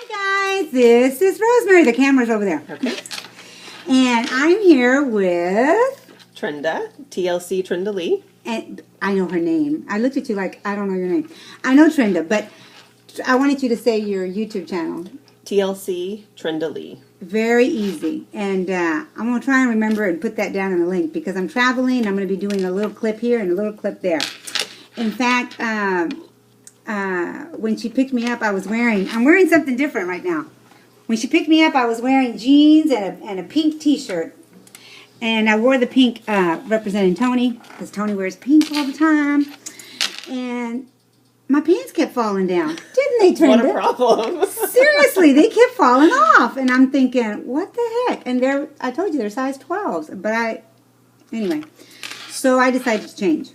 Hi guys, this is Rosemary. The camera's over there. Okay. And I'm here with Trenda, tlctrendalea. And I know her name. I looked at you like I don't know your name. I know Trenda, but I wanted you to say your YouTube channel. tlctrendalea. Very easy. And I'm going to try and remember and put that down in the link because I'm traveling. I'm going to be doing a little clip here and a little clip there. In fact, when she picked me up, I'm wearing something different right now. When she picked me up, I was wearing jeans and a pink t-shirt. And I wore the pink representing Tony, because Tony wears pink all the time. And my pants kept falling down. Didn't they, Trenda? What a problem. Seriously, they kept falling off. And I'm thinking, what the heck? And I told you, they're size 12s. But anyway. So I decided to change.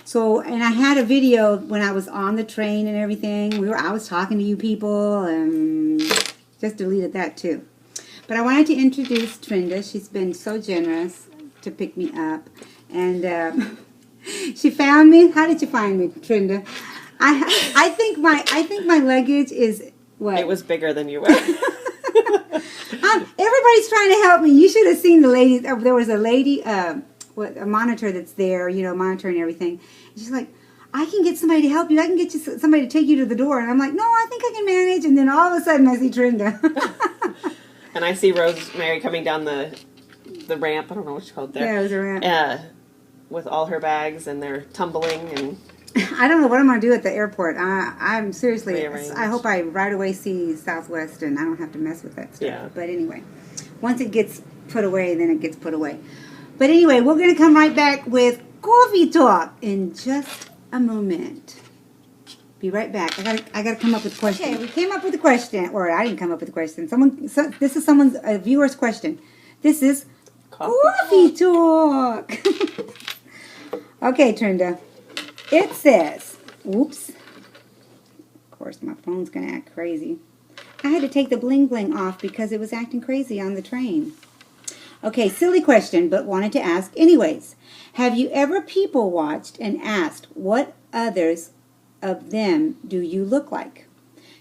So, and I had a video when I was on the train and everything. I was talking to you people and just deleted that too. But I wanted to introduce Trenda. She's been so generous to pick me up. And she found me. How did you find me, Trenda? I think my luggage is what? It was bigger than you were. Everybody's trying to help me. You should have seen the ladies. There was a lady, a monitor that's there, monitoring everything. And she's like, I can get somebody to help you. I can get you somebody to take you to the door. And I'm like, no, I think I can manage. And then all of a sudden I see Trenda. And I see Rosemary coming down the ramp. I don't know what you called there. Yeah, it was a ramp. With all her bags, and they're tumbling. And I don't know what I'm going to do at the airport. I'm seriously, rearrange. I hope I right away see Southwest and I don't have to mess with that stuff. Yeah. But anyway, once it gets put away, then it gets put away. But anyway, we're going to come right back with Coffee Talk in just a moment. Be right back. I got to come up with a question. Okay, we came up with a question, or I didn't come up with a question. This is a viewer's question. This is Coffee Talk. Okay, Trenda. It says, oops. Of course, my phone's going to act crazy. I had to take the bling bling off because it was acting crazy on the train. Okay, silly question, but wanted to ask anyways. Have you ever people watched and asked what others of them do you look like?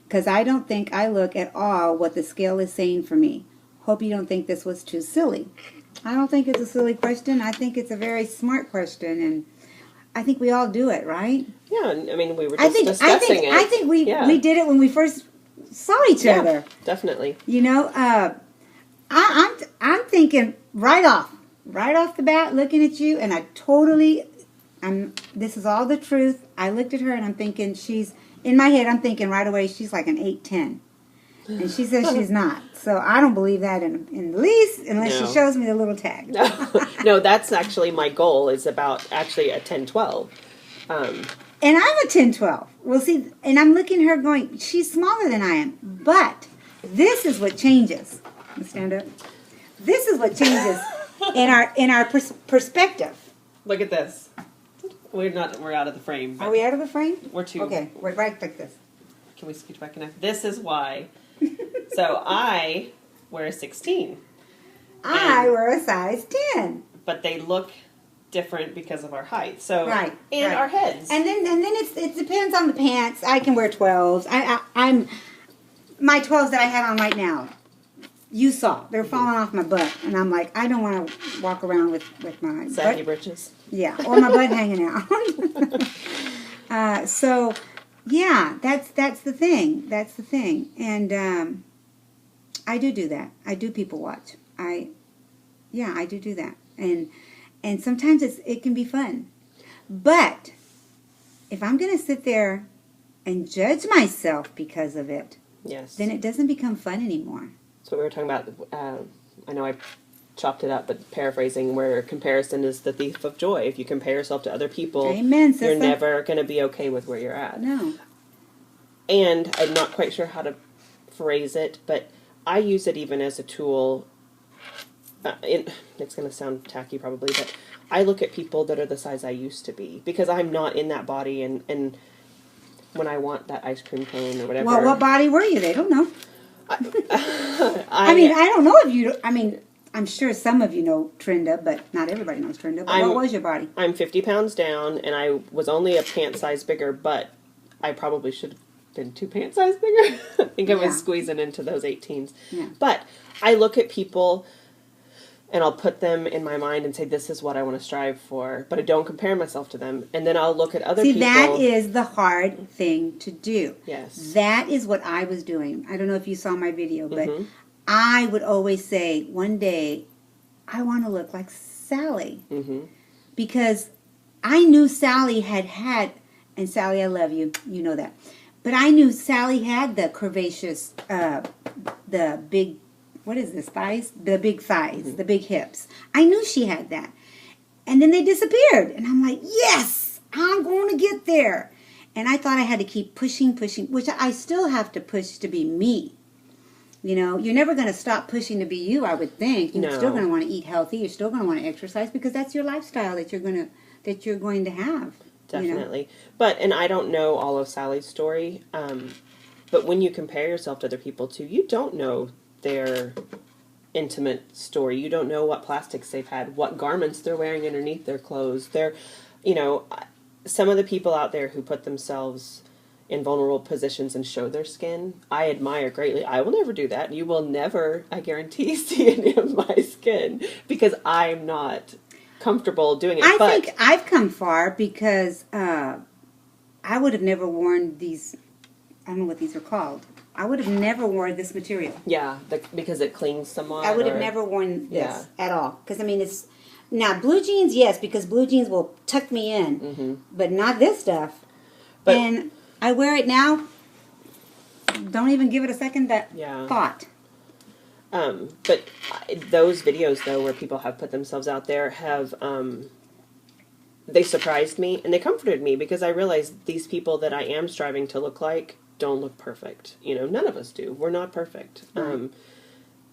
Because I don't think I look at all what the scale is saying for me. Hope you don't think this was too silly. I don't think it's a silly question. I think it's a very smart question, and I think we all do it, right? yeah, I mean, we were just discussing it. I think we did it when we first saw each other. Definitely. I'm thinking right off the bat, looking at you, and this is all the truth. I looked at her and I'm thinking in my head, I'm thinking right away, she's like an 8'10". And she says she's not. So I don't believe that in the least unless she shows me the little tag. No, that's actually my goal, is about actually a 10-12. And I'm a 10-12. Well, see, and I'm looking at her going, she's smaller than I am. But this is what changes. Let's stand up. This is what changes in our perspective. Look at this. We're out of the frame. Are we out of the frame? We're too. Okay, we're right like this. Can we scooch back enough? This is why. So I wear a 16. I wear a size 10. But they look different because of our height. So right, and our heads. And then it depends on the pants. I can wear 12s. I'm my 12s that I have on right now. You saw. They're falling off my butt. And I'm like, I don't want to walk around with my saggy britches. Yeah, or my butt hanging out. So, yeah, that's the thing. That's the thing. And I do that. I do people watch. I do that. And sometimes it can be fun. But if I'm going to sit there and judge myself because of it, yes, then it doesn't become fun anymore. That's what we were talking about. I know I chopped it up, but paraphrasing, where comparison is the thief of joy. If you compare yourself to other people, amen, you're never going to be okay with where you're at. No. And I'm not quite sure how to phrase it, but I use it even as a tool. It's going to sound tacky probably, but I look at people that are the size I used to be, because I'm not in that body, and when I want that ice cream cone or whatever. Well, what body were you? They don't know. I don't know if you. I'm sure some of you know Trenda, but not everybody knows Trenda. But what was your body? I'm 50 pounds down, and I was only a pant size bigger, but I probably should been 2 pant size bigger. I think I was Yeah. squeezing into those 18s. Yeah. But I look at people and I'll put them in my mind and say, this is what I want to strive for. But I don't compare myself to them. And then I'll look at other people. See, that is the hard thing to do. Yes. That is what I was doing. I don't know if you saw my video, but I would always say, one day, I want to look like Sally. Because I knew Sally had, and Sally, I love you. You know that. But I knew Sally had the curvaceous, the big, what is this, thighs? The big thighs, the big hips. I knew she had that. And then they disappeared. And I'm like, yes, I'm going to get there. And I thought I had to keep pushing, which I still have to push to be me. You know, you're never going to stop pushing to be you, I would think. You're still going to want to eat healthy. You're still going to want to exercise because that's your lifestyle that you're going to have. Definitely. You know? But, and I don't know all of Sally's story, but when you compare yourself to other people too, you don't know their intimate story. You don't know what plastics they've had, what garments they're wearing underneath their clothes. They're, you know, some of the people out there who put themselves in vulnerable positions and show their skin, I admire greatly. I will never do that. You will never, I guarantee, see any of my skin because I'm not comfortable doing it. I think I've come far because I would have never worn these, I don't know what these are called. I would have never worn this material. Yeah, because it clings somewhat. I would have never worn this at all. Because, I mean, it's, now blue jeans, yes, because blue jeans will tuck me in, but not this stuff. But, and I wear it now, don't even give it a second thought. But those videos, though, where people have put themselves out there have, they surprised me and they comforted me because I realized these people that I am striving to look like don't look perfect. You know, none of us do. We're not perfect. Right.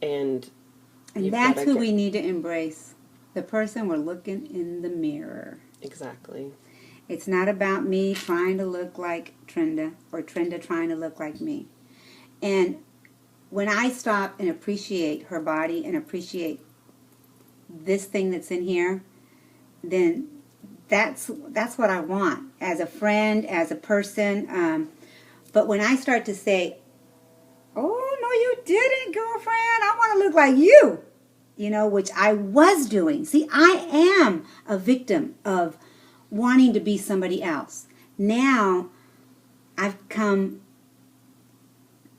And that's who we need to embrace. The person we're looking in the mirror. Exactly. It's not about me trying to look like Trenda or Trenda trying to look like me. And when I stop and appreciate her body and appreciate this thing that's in here, then that's what I want as a friend, as a person. But when I start to say, oh, no, you didn't, girlfriend. I want to look like you, you know, which I was doing. See, I am a victim of wanting to be somebody else. Now, I've come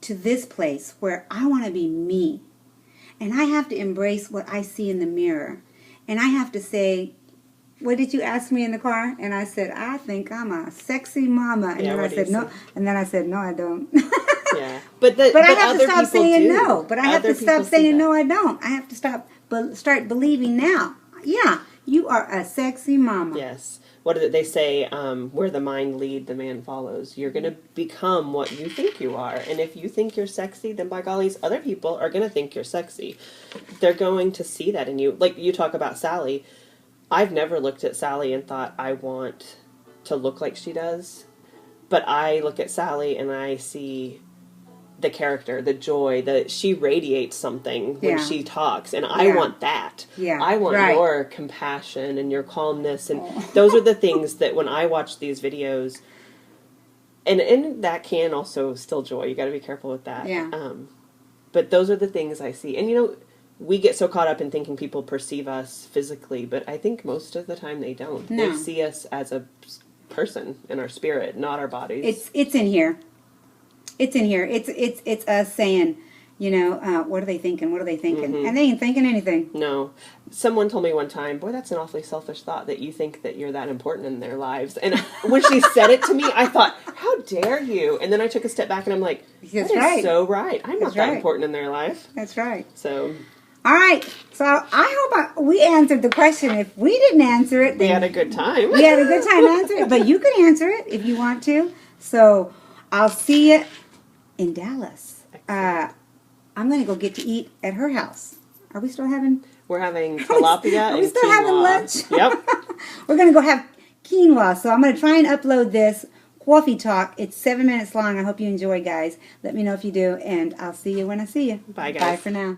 to this place where I want to be me. And I have to embrace what I see in the mirror. And I have to say, what did you ask me in the car? And I said, I think I'm a sexy mama. And then I said, no. And then I said, no, I don't. Yeah. But I have to stop saying no. But I have to stop saying no, I don't. I have to start believing now. Yeah, you are a sexy mama. Yes. What did they say? Where the mind leads, the man follows. You're going to become what you think you are. And if you think you're sexy, then by gollies, other people are going to think you're sexy. They're going to see that in you. Like you talk about Sally. I've never looked at Sally and thought, I want to look like she does. But I look at Sally and I see the character, the joy, she radiates something when she talks. And I want that. Yeah. I want your compassion and your calmness. And those are the things that when I watch these videos, and that can also still joy. You got to be careful with that. Yeah. But those are the things I see. And you know, we get so caught up in thinking people perceive us physically, but I think most of the time they don't. No. They see us as a person in our spirit, not our bodies. It's in here. It's in here. It's us saying, you know, what are they thinking? What are they thinking? And they ain't thinking anything. No. Someone told me one time, boy, that's an awfully selfish thought that you think that you're that important in their lives. And when she said it to me, I thought, how dare you? And then I took a step back and I'm like, that is so right. I'm not that important in their life. That's right. So... All right, so I hope we answered the question. If we didn't answer it, then we had a good time. We had a good time answering it, but you can answer it if you want to. So I'll see you in Dallas. I'm going to go get to eat at her house. Are we still having? We're having tilapia. Are we still having lunch? Yep. We're going to go have quinoa. So I'm going to try and upload this Coffee Talk. It's 7 minutes long. I hope you enjoy, guys. Let me know if you do, and I'll see you when I see you. Bye, guys. Bye for now.